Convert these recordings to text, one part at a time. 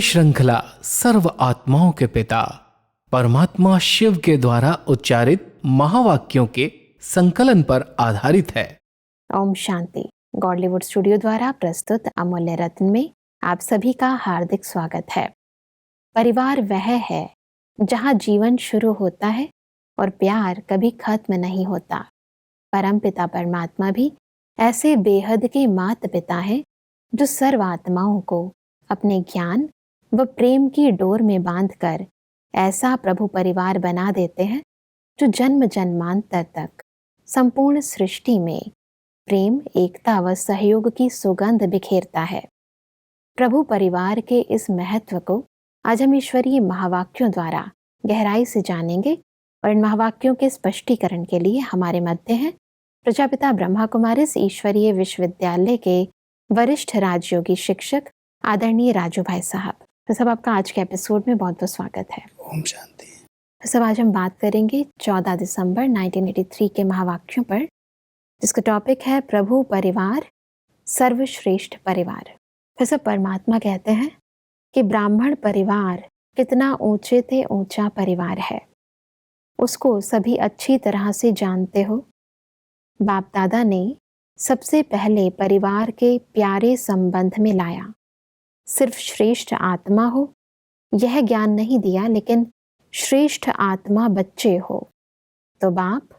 श्रृंखला सर्व आत्माओं के पिता परमात्मा शिव के द्वारा उच्चारित महावाक्यों के संकलन पर आधारित है। ओम शांति। गॉडलीवुड स्टूडियो द्वारा प्रस्तुत अमूल्य रत्न में आप सभी का हार्दिक स्वागत है। परिवार वह है जहाँ जीवन शुरू होता है और प्यार कभी खत्म नहीं होता। परमपिता परमात्मा भी ऐसे बेहद के माता पिता हैं जो सर्व आत्माओं को अपने ज्ञान व प्रेम की डोर में बांधकर ऐसा प्रभु परिवार बना देते हैं जो जन्म जन्मांतर तक संपूर्ण सृष्टि में प्रेम, एकता व सहयोग की सुगंध बिखेरता है। प्रभु परिवार के इस महत्व को आज हम ईश्वरीय महावाक्यों द्वारा गहराई से जानेंगे और इन महावाक्यों के स्पष्टीकरण के लिए हमारे मध्य हैं प्रजापिता ब्रह्मा कुमारिस ईश्वरीय विश्वविद्यालय के वरिष्ठ राजयोगी शिक्षक आदरणीय राजू भाई साहब। तो सब आपका आज के एपिसोड में बहुत बहुत स्वागत है। ओम शांति। तो सब आज हम बात करेंगे 14 दिसंबर 1983 के महावाक्यों पर, जिसका टॉपिक है प्रभु परिवार सर्वश्रेष्ठ परिवार। फिर सब परमात्मा कहते हैं कि ब्राह्मण परिवार कितना ऊंचे से ऊंचा परिवार है, उसको सभी अच्छी तरह से जानते हो। बाप दादा ने सबसे पहले परिवार के प्यारे संबंध में लाया। सिर्फ श्रेष्ठ आत्मा हो यह ज्ञान नहीं दिया, लेकिन श्रेष्ठ आत्मा बच्चे हो तो बाप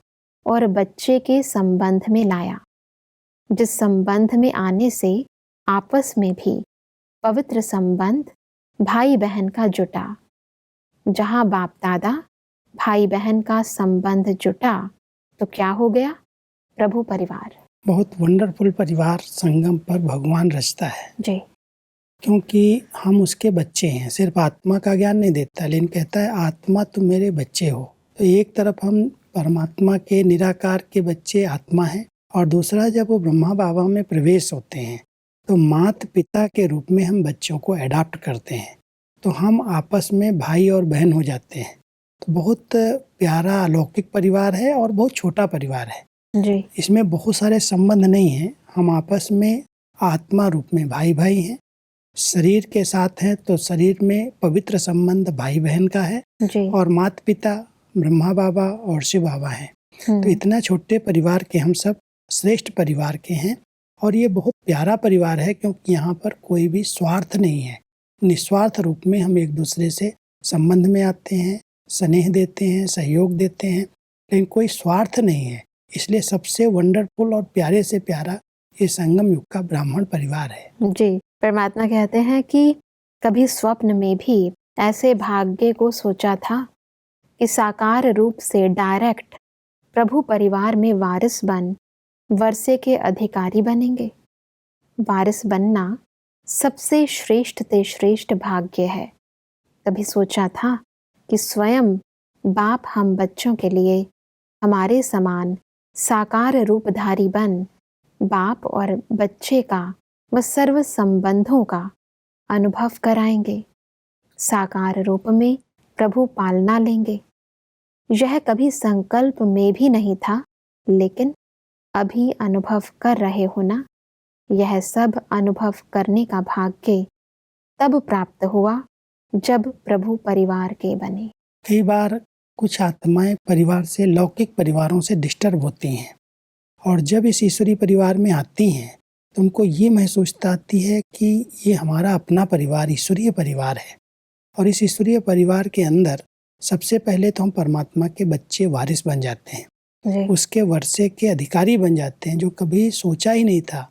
और बच्चे के संबंध में लाया, जिस संबंध में आने से आपस में भी पवित्र संबंध भाई बहन का जुटा। जहाँ बाप दादा भाई बहन का संबंध जुटा तो क्या हो गया? प्रभु परिवार। बहुत वंडरफुल परिवार संगम पर भगवान रचता है जी, क्योंकि हम उसके बच्चे हैं। सिर्फ आत्मा का ज्ञान नहीं देता, लेकिन कहता है आत्मा तुम मेरे बच्चे हो। तो एक तरफ हम परमात्मा के निराकार के बच्चे आत्मा हैं, और दूसरा जब वो ब्रह्मा बाबा में प्रवेश होते हैं तो माता पिता के रूप में हम बच्चों को अडॉप्ट करते हैं, तो हम आपस में भाई और बहन हो जाते हैं। तो बहुत प्यारा अलौकिक परिवार है और बहुत छोटा परिवार है जी। इसमें बहुत सारे संबंध नहीं हैं। हम आपस में आत्मा रूप में भाई भाई हैं, शरीर के साथ हैं तो शरीर में पवित्र संबंध भाई बहन का है जी। और माता पिता ब्रह्मा बाबा और शिव बाबा हैं। तो इतना छोटे परिवार के हम सब श्रेष्ठ परिवार के हैं, और ये बहुत प्यारा परिवार है क्योंकि यहाँ पर कोई भी स्वार्थ नहीं है। निस्वार्थ रूप में हम एक दूसरे से संबंध में आते हैं, स्नेह देते हैं, सहयोग देते हैं, लेकिन कोई स्वार्थ नहीं है। इसलिए सबसे वंडरफुल और प्यारे से प्यारा ये संगम युग का ब्राह्मण परिवार है। जी, परमात्मा कहते हैं कि कभी स्वप्न में भी ऐसे भाग्य को सोचा था कि साकार रूप से डायरेक्ट प्रभु परिवार में वारिस बन वर्षे के अधिकारी बनेंगे। वारिस बनना सबसे श्रेष्ठ ते श्रेष्ठ भाग्य है। कभी सोचा था कि स्वयं बाप हम बच्चों के लिए हमारे समान साकार रूपधारी बन बाप और बच्चे का व सर्व संबंधों का अनुभव कराएंगे, साकार रूप में प्रभु पालना लेंगे। यह कभी संकल्प में भी नहीं था, लेकिन अभी अनुभव कर रहे हो ना। यह सब अनुभव करने का भाग्य तब प्राप्त हुआ जब प्रभु परिवार के बने। कई बार कुछ आत्माएं परिवार से, लौकिक परिवारों से डिस्टर्ब होती हैं, और जब इस ईश्वरीय परिवार में आती हैं तो उनको ये महसूस आती है कि ये हमारा अपना परिवार, ईश्वरीय परिवार है। और इस ईश्वरीय परिवार के अंदर सबसे पहले तो हम परमात्मा के बच्चे वारिस बन जाते हैं, उसके वर्षे के अधिकारी बन जाते हैं, जो कभी सोचा ही नहीं था,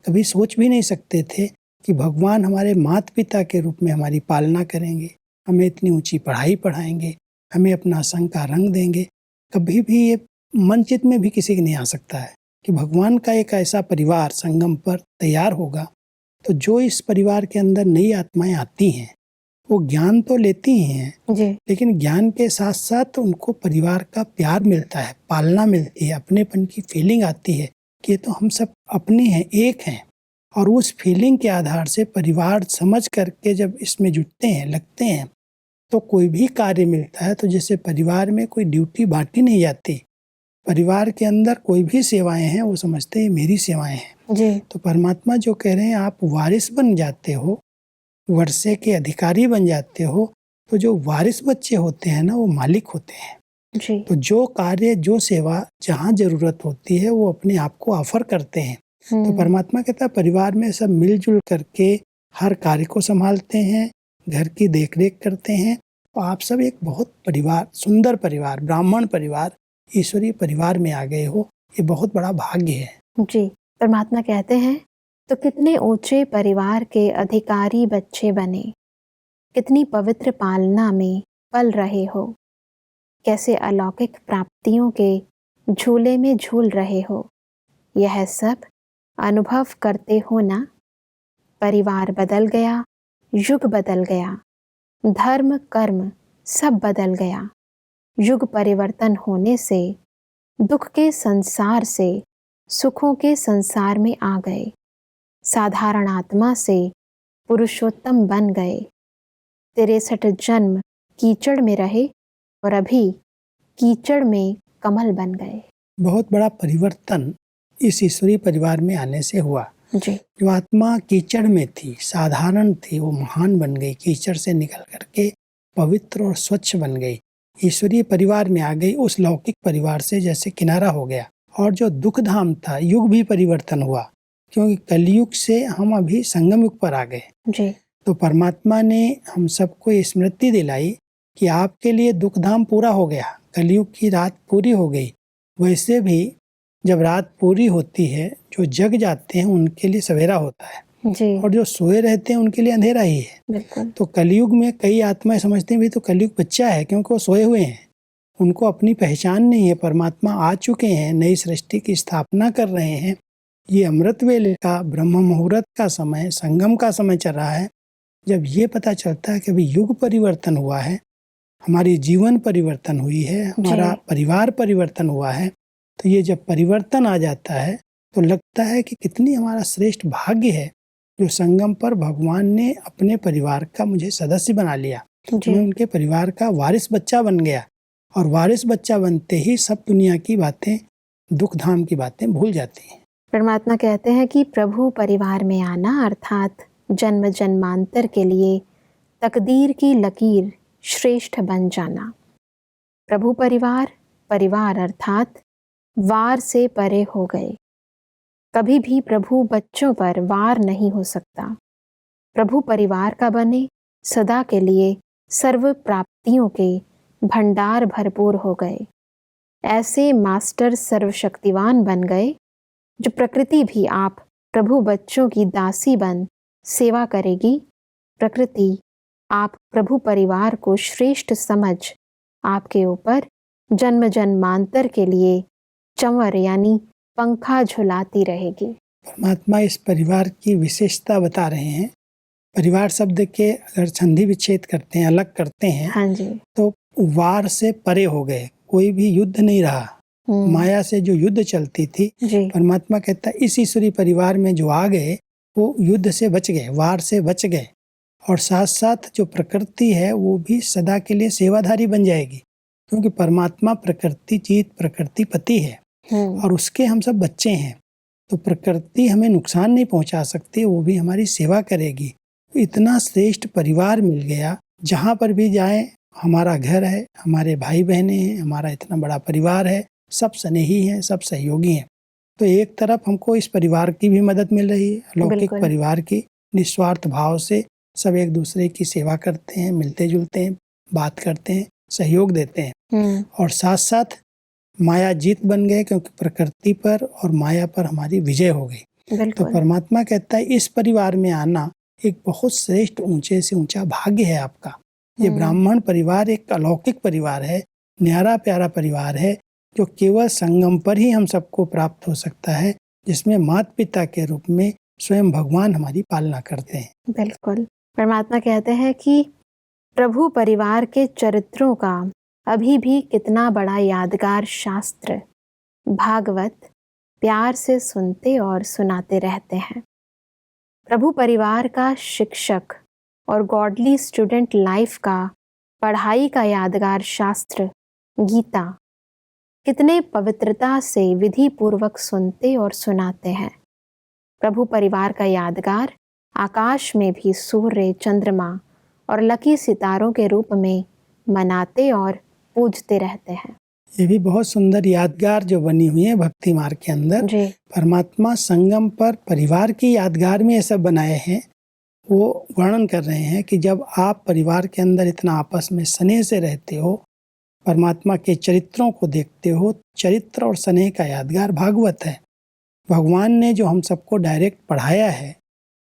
कभी सोच भी नहीं सकते थे कि भगवान हमारे माता पिता के रूप में हमारी पालना करेंगे, हमें इतनी ऊंची पढ़ाई पढ़ाएंगे, हमें अपना संग का रंग देंगे। कभी भी ये मन चित में भी किसी के नहीं आ सकता है कि भगवान का एक ऐसा परिवार संगम पर तैयार होगा। तो जो इस परिवार के अंदर नई आत्माएं आती हैं वो ज्ञान तो लेती ही हैं, लेकिन ज्ञान के साथ साथ उनको परिवार का प्यार मिलता है, पालना मिलती है, अपनेपन की फीलिंग आती है कि ये तो हम सब अपने हैं, एक हैं। और उस फीलिंग के आधार से परिवार समझ करके जब इसमें जुटते हैं, लगते हैं, तो कोई भी कार्य मिलता है तो जैसे परिवार में कोई ड्यूटी बांटी नहीं जाती, परिवार के अंदर कोई भी सेवाएं हैं वो समझते हैं मेरी सेवाएं हैं। तो परमात्मा जो कह रहे हैं आप वारिस बन जाते हो, वर्षे के अधिकारी बन जाते हो तो जो वारिस बच्चे होते हैं ना, वो मालिक होते हैं। जी। तो जो कार्य, जो सेवा जहाँ जरूरत होती है वो अपने आप को ऑफर करते हैं। तो परमात्मा कहता है परिवार में सब मिलजुल करके हर कार्य को संभालते हैं, घर की देखरेख करते हैं। तो आप सब एक बहुत परिवार, सुंदर परिवार, ब्राह्मण परिवार, ईश्वरीय परिवार में आ गए हो। ये बहुत बड़ा भाग्य है। जी। परमात्मा कहते हैं तो कितने ऊंचे परिवार के अधिकारी बच्चे बने, कितनी पवित्र पालना में पल रहे हो, कैसे अलौकिक प्राप्तियों के झूले में झूल रहे हो। यह सब अनुभव करते हो ना। परिवार बदल गया, युग बदल गया, धर्म कर्म सब बदल गया। युग परिवर्तन होने से दुख के संसार से सुखों के संसार में आ गए। साधारण आत्मा से पुरुषोत्तम बन गए। 63 जन्म कीचड़ में रहे और अभी कीचड़ में कमल बन गए। बहुत बड़ा परिवर्तन इस ईश्वरीय परिवार में आने से हुआ। जी। जो आत्मा कीचड़ में थी, साधारण थी, वो महान बन गई। कीचड़ से निकल करके पवित्र और स्वच्छ बन गई, ईश्वरीय परिवार में आ गई। उस लौकिक परिवार से जैसे किनारा हो गया। और जो दुख धाम था, युग भी परिवर्तन हुआ, क्योंकि कलयुग से हम अभी संगम युग पर आ गए। जी। तो परमात्मा ने हम सबको स्मृति दिलाई कि आपके लिए दुख धाम पूरा हो गया, कलयुग की रात पूरी हो गई। वैसे भी जब रात पूरी होती है, जो जग जाते हैं उनके लिए सवेरा होता है, जी। और जो सोए रहते हैं उनके लिए अंधेरा ही है। बिल्कुल। तो कलयुग में कई आत्माएं समझते हैं भी तो कलयुग बच्चा है, क्योंकि वो सोए हुए हैं, उनको अपनी पहचान नहीं है। परमात्मा आ चुके हैं, नई सृष्टि की स्थापना कर रहे हैं। ये अमृत वेले का, ब्रह्म मुहूर्त का समय, संगम का समय चल रहा है। जब ये पता चलता है कि अभी युग परिवर्तन हुआ है, हमारी जीवन परिवर्तन हुई है, हमारा परिवार परिवर्तन हुआ है, तो ये जब परिवर्तन आ जाता है तो लगता है कि कितनी हमारा श्रेष्ठ भाग्य है जो संगम पर भगवान ने अपने परिवार का मुझे सदस्य बना लिया। मैं उनके परिवार का वारिस बच्चा बन गया, और वारिस बच्चा बनते ही सब दुनिया की बातें, दुख धाम की बातें भूल जाती हैं। परमात्मा कहते हैं कि प्रभु परिवार में आना अर्थात जन्म जन्मांतर के लिए तकदीर की लकीर श्रेष्ठ बन जाना। प्रभु परिवार, परिवार अर्थात वार से परे हो गए। कभी भी प्रभु बच्चों पर वार नहीं हो सकता। प्रभु परिवार का बने, सदा के लिए सर्व प्राप्तियों के भंडार भरपूर हो गए। ऐसे मास्टर सर्वशक्तिवान बन गए जो प्रकृति भी आप प्रभु बच्चों की दासी बन सेवा करेगी। प्रकृति आप प्रभु परिवार को श्रेष्ठ समझ आपके ऊपर जन्म जन्मांतर के लिए चंवर यानी पंखा झुलाती रहेगी। परमात्मा इस परिवार की विशेषता बता रहे हैं। परिवार शब्द के अगर संधि विच्छेद करते हैं, अलग करते हैं, हाँ जी, तो वार से परे हो गए, कोई भी युद्ध नहीं रहा। माया से जो युद्ध चलती थी, परमात्मा कहता है इस ईश्वरीय परिवार में जो आ गए वो युद्ध से बच गए, वार से बच गए। और साथ साथ जो प्रकृति है वो भी सदा के लिए सेवाधारी बन जाएगी, क्योंकि परमात्मा प्रकृति जीत, प्रकृति पति है, और उसके हम सब बच्चे हैं। तो प्रकृति हमें नुकसान नहीं पहुंचा सकती, वो भी हमारी सेवा करेगी। तो इतना श्रेष्ठ परिवार मिल गया, जहाँ पर भी जाएं हमारा घर है, हमारे भाई बहनें हैं, हमारा इतना बड़ा परिवार है, सब स्नेही हैं, सब सहयोगी हैं। तो एक तरफ हमको इस परिवार की भी मदद मिल रही है, लौकिक परिवार की, निस्वार्थ भाव से सब एक दूसरे की सेवा करते हैं, मिलते जुलते हैं, बात करते हैं, सहयोग देते हैं। और साथ साथ माया जीत बन गए, क्योंकि प्रकृति पर और माया पर हमारी विजय हो गई। तो परमात्मा कहता है इस परिवार में आना एक बहुत श्रेष्ठ, ऊंचे से ऊंचा भाग्य है आपका। ये ब्राह्मण परिवार एक अलौकिक परिवार है, न्यारा प्यारा परिवार है, जो केवल संगम पर ही हम सबको प्राप्त हो सकता है, जिसमें माता पिता के रूप में स्वयं भगवान हमारी पालना करते हैं। बिल्कुल। परमात्मा कहते हैं कि प्रभु परिवार के चरित्रों का अभी भी कितना बड़ा यादगार शास्त्र भागवत प्यार से सुनते और सुनाते रहते हैं। प्रभु परिवार का शिक्षक और गॉडली स्टूडेंट लाइफ का पढ़ाई का यादगार शास्त्र गीता कितने पवित्रता से विधि पूर्वक सुनते और सुनाते हैं। प्रभु परिवार का यादगार आकाश में भी सूर्य, चंद्रमा और लकी सितारों के रूप में मनाते और पूजते रहते हैं। ये भी बहुत सुंदर यादगार जो बनी हुई है भक्ति मार्ग के अंदर। जी परमात्मा संगम पर परिवार की यादगार में ये सब बनाए हैं। वो वर्णन कर रहे हैं कि जब आप परिवार के अंदर इतना आपस में स्नेह से रहते हो, परमात्मा के चरित्रों को देखते हो, चरित्र और स्नेह का यादगार भागवत है। भगवान ने जो हम सबको डायरेक्ट पढ़ाया है,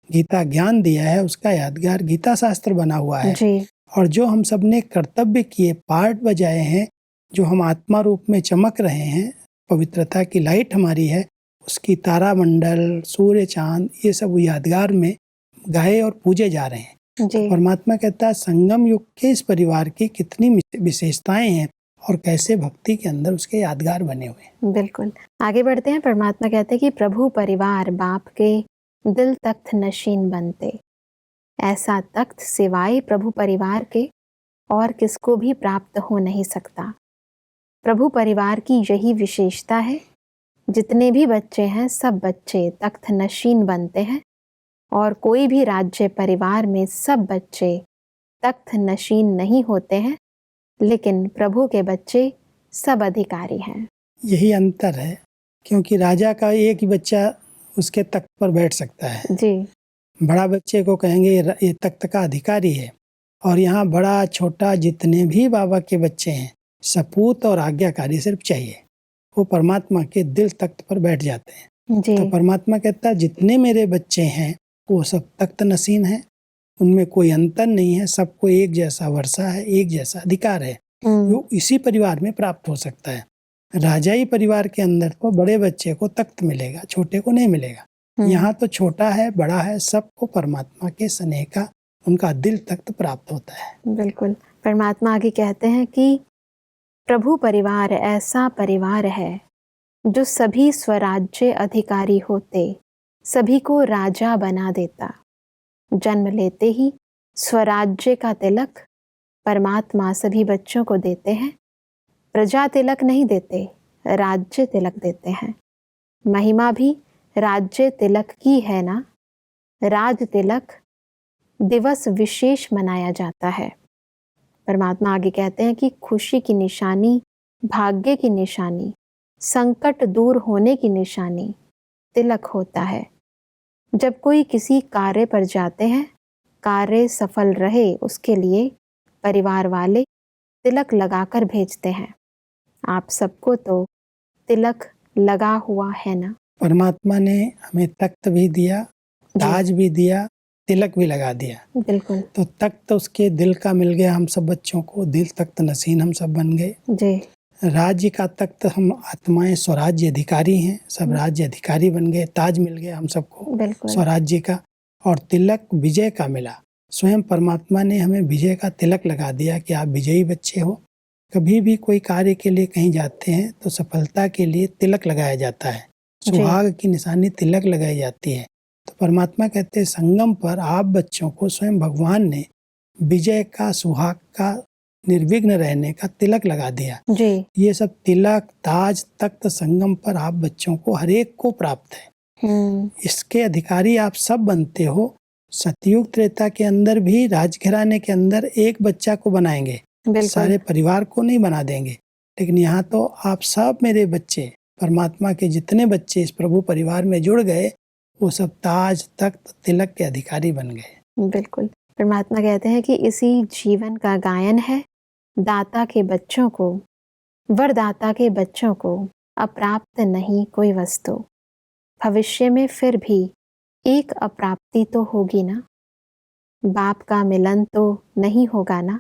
गीता ज्ञान दिया है, उसका यादगार गीता शास्त्र बना हुआ है। जी और जो हम सब ने कर्तव्य किए, पार्ट बजाए हैं, जो हम आत्मा रूप में चमक रहे हैं, पवित्रता की लाइट हमारी है, उसकी तारामंडल, सूर्य, चांद, ये सब यादगार में गाए और पूजे जा रहे हैं। जी परमात्मा कहता है संगम युग के इस परिवार की कितनी विशेषताएं हैं और कैसे भक्ति के अंदर उसके यादगार बने हुए हैं। बिल्कुल। आगे बढ़ते हैं। परमात्मा कहते हैं कि प्रभु परिवार बाप के दिल तख्त नशीन बनते। ऐसा तख्त सिवाय प्रभु परिवार के और किसको भी प्राप्त हो नहीं सकता। प्रभु परिवार की यही विशेषता है। जितने भी बच्चे हैं सब बच्चे तख्त नशीन बनते हैं और कोई भी राज्य परिवार में सब बच्चे तख्त नशीन नहीं होते हैं, लेकिन प्रभु के बच्चे सब अधिकारी हैं। यही अंतर है, क्योंकि राजा का एक ही बच्चा उसके तख्त पर बैठ सकता है। जी बड़ा बच्चे को कहेंगे ये तख्त का अधिकारी है। और यहाँ बड़ा छोटा जितने भी बाबा के बच्चे हैं, सपूत और आज्ञाकारी सिर्फ चाहिए, वो परमात्मा के दिल तख्त पर बैठ जाते हैं। जी तो परमात्मा कहता है जितने मेरे बच्चे हैं वो सब तख्त नसीन है, उनमें कोई अंतर नहीं है, सबको एक जैसा वर्षा है, एक जैसा अधिकार है, वो इसी परिवार में प्राप्त हो सकता है। राजाई परिवार के अंदर तो बड़े बच्चे को तख्त मिलेगा, छोटे को नहीं मिलेगा। यहाँ तो छोटा है, बड़ा है, सबको परमात्मा के स्नेह का, उनका दिल तख्त प्राप्त होता है। बिल्कुल। परमात्मा आगे कहते हैं कि प्रभु परिवार ऐसा परिवार है जो सभी स्वराज्य अधिकारी होते सभी को राजा बना देता। जन्म लेते ही स्वराज्य का तिलक परमात्मा सभी बच्चों को देते हैं। प्रजा तिलक नहीं देते, राज्य तिलक देते हैं। महिमा भी राज्य तिलक की है ना। राज तिलक दिवस विशेष मनाया जाता है। परमात्मा आगे कहते हैं कि खुशी की निशानी, भाग्य की निशानी, संकट दूर होने की निशानी तिलक होता है। जब कोई किसी कार्य पर जाते हैं, कार्य सफल रहे उसके लिए परिवार वाले तिलक लगाकर भेजते हैं। आप सबको तो तिलक लगा हुआ है ना। परमात्मा ने हमें तख्त भी दिया, ताज भी दिया, तिलक भी लगा दिया। बिल्कुल। तो तख्त उसके दिल का मिल गया हम सब बच्चों को, दिल तख्त नसीन हम सब बन गए। जी राज्य का तख्त हम आत्माएं स्वराज्य अधिकारी हैं, सब राज्य अधिकारी बन गए। ताज मिल गया हम सबको बिल्कुल। स्वराज्य का, और तिलक विजय का मिला। स्वयं परमात्मा ने हमें विजय का तिलक लगा दिया कि आप विजयी बच्चे हो। कभी भी कोई कार्य के लिए कहीं जाते हैं तो सफलता के लिए तिलक लगाया जाता है, सुहाग की निशानी तिलक लगाई जाती है। तो परमात्मा कहते हैं संगम पर आप बच्चों को स्वयं भगवान ने विजय का, सुहाग का, निर्विघ्न रहने का तिलक लगा दिया। जी ये सब तिलक, ताज, तख्त संगम पर आप बच्चों को हर एक को प्राप्त है। इसके अधिकारी आप सब बनते हो। सतयुग त्रेता के अंदर भी राजघराने के अंदर एक बच्चा को बनाएंगे, सारे परिवार को नहीं बना देंगे। लेकिन यहाँ तो आप सब मेरे बच्चे, परमात्मा के जितने बच्चे इस प्रभु परिवार में जुड़ गए, वो सब ताज, तख्त, तिलक के अधिकारी बन गए। बिल्कुल। परमात्मा कहते हैं कि इसी जीवन का गायन है दाता के बच्चों को, वरदाता के बच्चों को अप्राप्त नहीं कोई वस्तु। भविष्य में फिर भी एक अप्राप्ति तो होगी ना। बाप का मिलन तो नहीं होगा ना।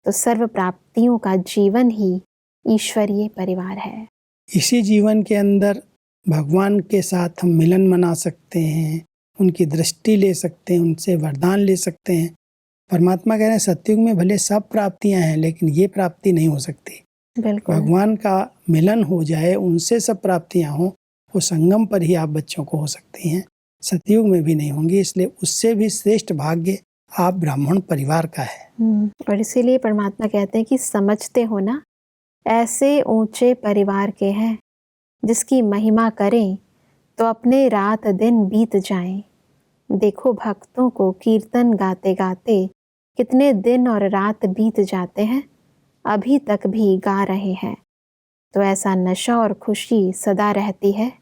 तो सर्व प्राप्तियों का जीवन ही ईश्वरीय परिवार है। इसी जीवन के अंदर भगवान के साथ हम मिलन मना सकते हैं, उनकी दृष्टि ले सकते हैं, उनसे वरदान ले सकते हैं। परमात्मा कह रहे हैं सतयुग में भले सब प्राप्तियां हैं, लेकिन ये प्राप्ति नहीं हो सकती। बिल्कुल। भगवान का मिलन हो जाए, उनसे सब प्राप्तियां हो, वो संगम पर ही आप बच्चों को हो सकती हैं, सतयुग में भी नहीं होंगी। इसलिए उससे भी श्रेष्ठ भाग्य आप ब्राह्मण परिवार का है। और इसीलिए परमात्मा कहते हैं कि समझते हो ना, ऐसे ऊंचे परिवार के हैं जिसकी महिमा करें तो अपने रात दिन बीत जाएं। देखो भक्तों को कीर्तन गाते गाते कितने दिन और रात बीत जाते हैं, अभी तक भी गा रहे हैं। तो ऐसा नशा और खुशी सदा रहती है,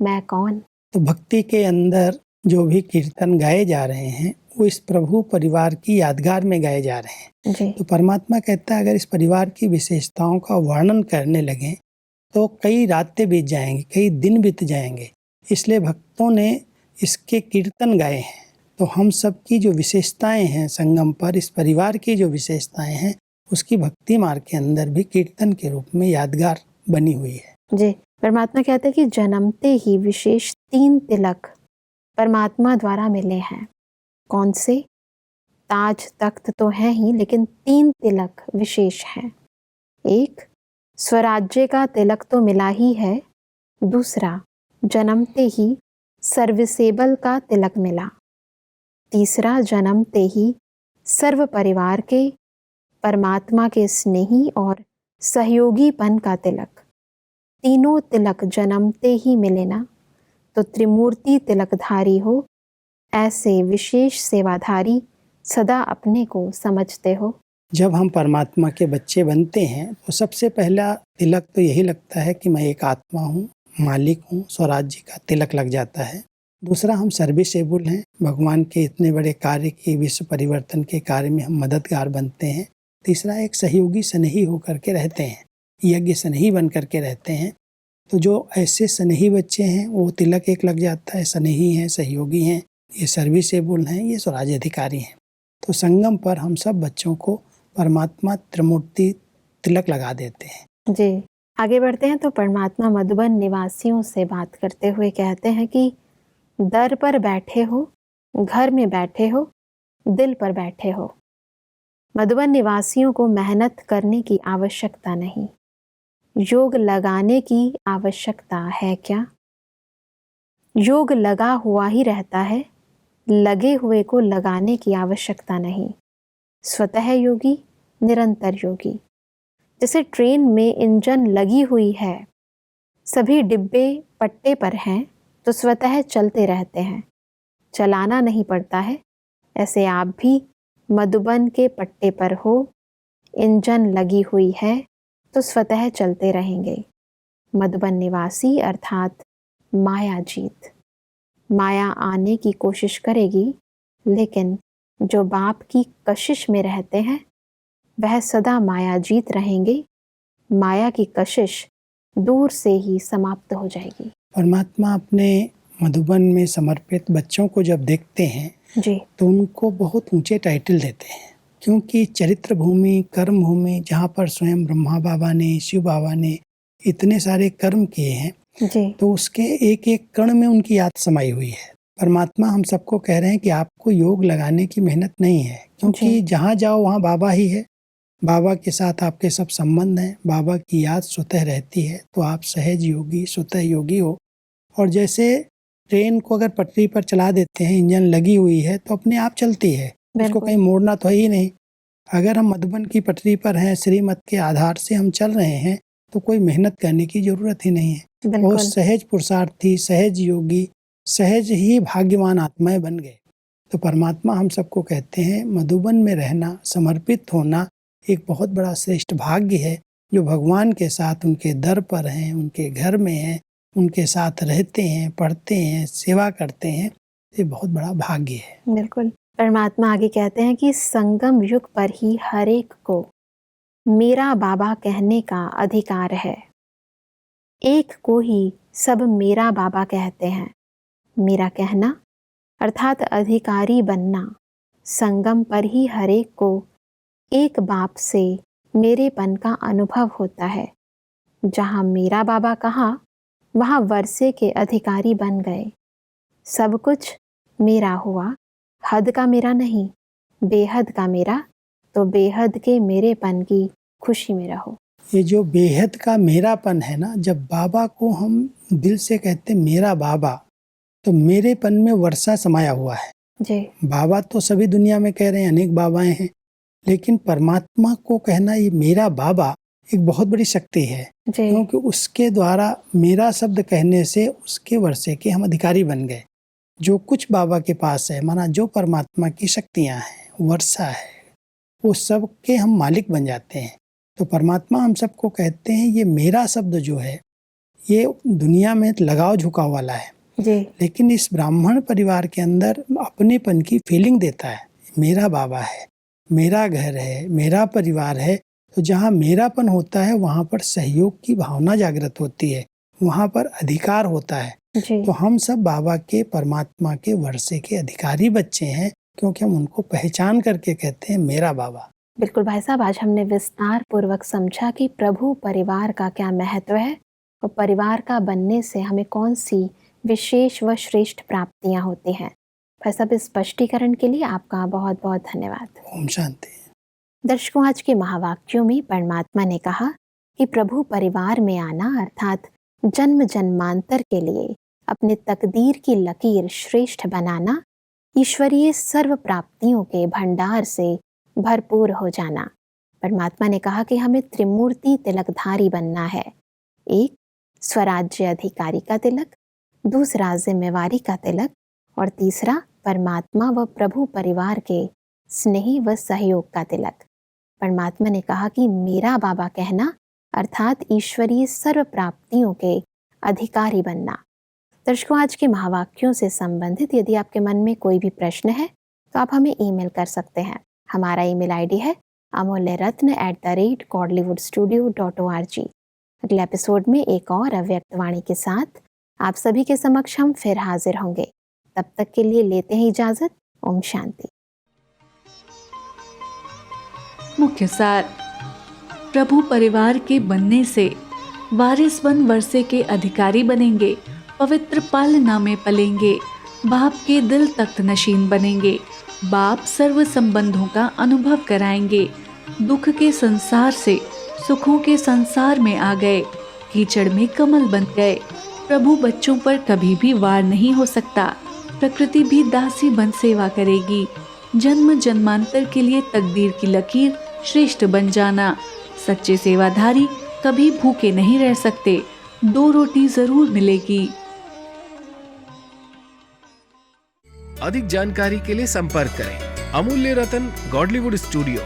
मैं कौन। तो भक्ति के अंदर जो भी कीर्तन गाए जा रहे हैं वो इस प्रभु परिवार की यादगार में गाए जा रहे हैं। जी तो परमात्मा कहता है अगर इस परिवार की विशेषताओं का वर्णन करने लगें तो कई रातें बीत जाएंगी, कई दिन बीत जाएंगे। इसलिए भक्तों ने इसके कीर्तन गाए हैं। तो हम सब की जो विशेषताएं हैं संगम पर, इस परिवार की जो विशेषताएं हैं, उसकी भक्ति मार्ग के अंदर भी कीर्तन के रूप में यादगार बनी हुई है। जी, परमात्मा कहते हैं कि जन्मते ही विशेष 3 तिलक परमात्मा द्वारा मिले हैं। कौन से? ताज तख्त तो है ही, लेकिन 3 तिलक विशेष हैं। एक, स्वराज्य का तिलक तो मिला ही है। दूसरा, जन्मते ही सर्विसेबल का तिलक मिला। तीसरा, जन्मते ही सर्व परिवार के परमात्मा के स्नेही और सहयोगीपन का तिलक। तीनों तिलक जन्मते ही मिले ना, तो त्रिमूर्ति तिलकधारी हो, ऐसे विशेष सेवाधारी सदा अपने को समझते हो। जब हम परमात्मा के बच्चे बनते हैं तो सबसे पहला तिलक तो यही लगता है कि मैं एक आत्मा हूँ, मालिक हूँ, स्वराज्य का तिलक लग जाता है। दूसरा, हम सर्विसेबल हैं, भगवान के इतने बड़े कार्य की, विश्व परिवर्तन के कार्य में हम मददगार बनते हैं। तीसरा, एक सहयोगी स्नेही होकर के रहते हैं, यज्ञ स्नेही बन करके रहते हैं। तो जो ऐसे स्नेही बच्चे हैं वो तिलक एक लग जाता है, स्नेही हैं, सहयोगी हैं, ये सर्विसेबल हैं, ये स्वराज्य अधिकारी हैं। तो संगम पर हम सब बच्चों को परमात्मा त्रिमूर्ति तिलक लगा देते हैं। जी, आगे बढ़ते हैं। तो परमात्मा मधुबन निवासियों से बात करते हुए कहते हैं कि दर पर बैठे हो, घर में बैठे हो, दिल पर बैठे हो। मधुबन निवासियों को मेहनत करने की आवश्यकता नहीं, योग लगाने की आवश्यकता है क्या? योग लगा हुआ ही रहता है, लगे हुए को लगाने की आवश्यकता नहीं। स्वतः योगी, निरंतर योगी। जैसे ट्रेन में इंजन लगी हुई है, सभी डिब्बे पट्टे पर हैं तो स्वतः चलते रहते हैं, चलाना नहीं पड़ता है। ऐसे आप भी मधुबन के पट्टे पर हो, इंजन लगी हुई है तो स्वतः चलते रहेंगे। मधुबन निवासी अर्थात माया जीत। माया आने की कोशिश करेगी, लेकिन जो बाप की कशिश में रहते हैं वह सदा माया जीत रहेंगे। माया की कशिश दूर से ही समाप्त हो जाएगी। परमात्मा अपने मधुबन में समर्पित बच्चों को जब देखते हैं जी, तो उनको बहुत ऊंचे टाइटल देते हैं, क्योंकि चरित्र भूमि, कर्म भूमि, जहाँ पर स्वयं ब्रह्मा बाबा ने, शिव बाबा ने इतने सारे कर्म किए हैं, जी, तो उसके एक एक कण में उनकी याद समाई हुई है। परमात्मा हम सबको कह रहे हैं कि आपको योग लगाने की मेहनत नहीं है, क्योंकि जहाँ जाओ वहाँ बाबा ही है, बाबा के साथ आपके सब संबंध हैं, बाबा की याद स्वतः रहती है, तो आप सहज योगी, स्वतः योगी हो। और जैसे ट्रेन को अगर पटरी पर चला देते हैं, इंजन लगी हुई है तो अपने आप चलती है, उसको कहीं मोड़ना तो है ही नहीं। अगर हम मधुबन की पटरी पर हैं, श्रीमत के आधार से हम चल रहे हैं, तो कोई मेहनत करने की जरूरत ही नहीं है। बहुत सहज पुरुषार्थी, सहज योगी, सहज ही भाग्यवान आत्माएं बन गए। तो परमात्मा हम सबको कहते हैं मधुबन में रहना, समर्पित होना एक बहुत बड़ा श्रेष्ठ भाग्य है। जो भगवान के साथ उनके दर पर हैं, उनके घर में हैं, उनके साथ रहते हैं, पढ़ते हैं, सेवा करते हैं, ये बहुत बड़ा भाग्य है। बिल्कुल। परमात्मा आगे कहते हैं कि संगम युग पर ही हर एक को मेरा बाबा कहने का अधिकार है। एक को ही सब मेरा बाबा कहते हैं। मेरा कहना अर्थात अधिकारी बनना, संगम पर ही हर एक को एक बाप से मेरेपन का अनुभव होता है। जहाँ मेरा बाबा कहा, वहाँ वर्षे के अधिकारी बन गए। सब कुछ मेरा हुआ, हद का मेरा नहीं, बेहद का मेरा, तो बेहद के मेरेपन की खुशी में रहो। ये जो बेहद का मेरापन है ना, जब बाबा को हम दिल से कहते मेरा बाबा, तो मेरेपन में वर्षा समाया हुआ है। जी, बाबा तो सभी दुनिया में कह रहे हैं, अनेक बाबाएं हैं, लेकिन परमात्मा को कहना ये मेरा बाबा एक बहुत बड़ी शक्ति है, क्योंकि उसके द्वारा मेरा शब्द कहने से उसके वर्षे के हम अधिकारी बन गए। जो कुछ बाबा के पास है, माना जो परमात्मा की शक्तियाँ हैं, वर्षा है, वो सब के हम मालिक बन जाते हैं। तो परमात्मा हम सबको कहते हैं ये मेरा शब्द जो है ये दुनिया में लगाव झुकाव वाला है जी। लेकिन इस ब्राह्मण परिवार के अंदर अपनेपन की फीलिंग देता है। मेरा बाबा है, मेरा घर है, मेरा परिवार है। तो जहाँ मेरापन होता है वहाँ पर सहयोग की भावना जागृत होती है, वहाँ पर अधिकार होता है। जी। तो हम सब बाबा के, परमात्मा के वर्षे के अधिकारी बच्चे हैं, क्योंकि हम उनको पहचान करके कहते हैं मेरा बाबा। बिल्कुल भाई साहब, आज हमने विस्तार पूर्वक समझा कि प्रभु परिवार का क्या महत्व है और परिवार का बनने से हमें कौन सी विशेष व श्रेष्ठ प्राप्तियां होती हैं। भाई साहब, इस स्पष्टीकरण के लिए आपका बहुत बहुत धन्यवाद। ओम शांति। दर्शकों, आज के महावाक्यों में परमात्मा ने कहा कि प्रभु परिवार में आना अर्थात जन्म जन्मांतर के लिए अपने तकदीर की लकीर श्रेष्ठ बनाना, ईश्वरीय सर्व प्राप्तियों के भंडार से भरपूर हो जाना। परमात्मा ने कहा कि हमें त्रिमूर्ति तिलकधारी बनना है। एक, स्वराज्य अधिकारी का तिलक, दूसरा जिम्मेवारी का तिलक और तीसरा परमात्मा व प्रभु परिवार के स्नेह व सहयोग का तिलक। परमात्मा ने कहा कि मेरा बाबा कहना अर्थात ईश्वरीय सर्व प्राप्तियों के अधिकारी बनना। दर्शकों, आज के महावाक्यों से संबंधित यदि आपके मन में कोई भी प्रश्न है तो आप हमें ईमेल कर सकते हैं। हमारा ईमेल आईडी है amolyaratna@godlywoodstudio.org। अगले एपिसोड में एक और अव्यक्त वाणी के साथ आप सभी के समक्ष हम फिर हाजिर होंगे। तब तक के लिए लेते हैं इजाजत। ओम शांति। मुख्य सार। प्रभु परिवार के बनने से वारिस बन वर्षे के अधिकारी बनेंगे, पवित्र पालना में पलेंगे, बाप के दिल तख्त नशीन बनेंगे, बाप सर्व संबंधों का अनुभव कराएंगे, दुख के संसार से सुखों के संसार में आ गए, कीचड़ में कमल बन गए। प्रभु बच्चों पर कभी भी वार नहीं हो सकता, प्रकृति भी दासी बन सेवा करेगी। जन्म जन्मांतर के लिए तकदीर की लकीर श्रेष्ठ बन जाना। सच्चे सेवाधारी कभी भूखे नहीं रह सकते, 2 रोटी जरूर मिलेगी। अधिक जानकारी के लिए संपर्क करें Amulya Ratan Godlywood studio,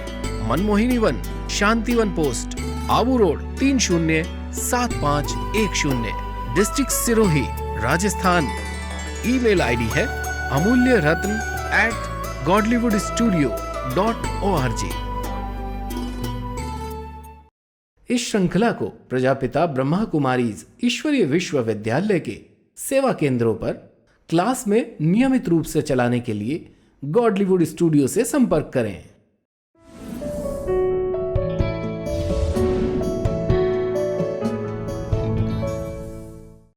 Manmohini Van, Shantivan post, Abu road 307510, district Sirohi, Rajasthan. Email ID है amulyaratn@godlywoodstudio.org। इस श्रृंखला को प्रजापिता ब्रह्मा कुमारीज ईश्वरीय विश्वविद्यालय के सेवा केंद्रों पर क्लास में नियमित रूप से चलाने के लिए गॉडलीवुड स्टूडियो से संपर्क करें।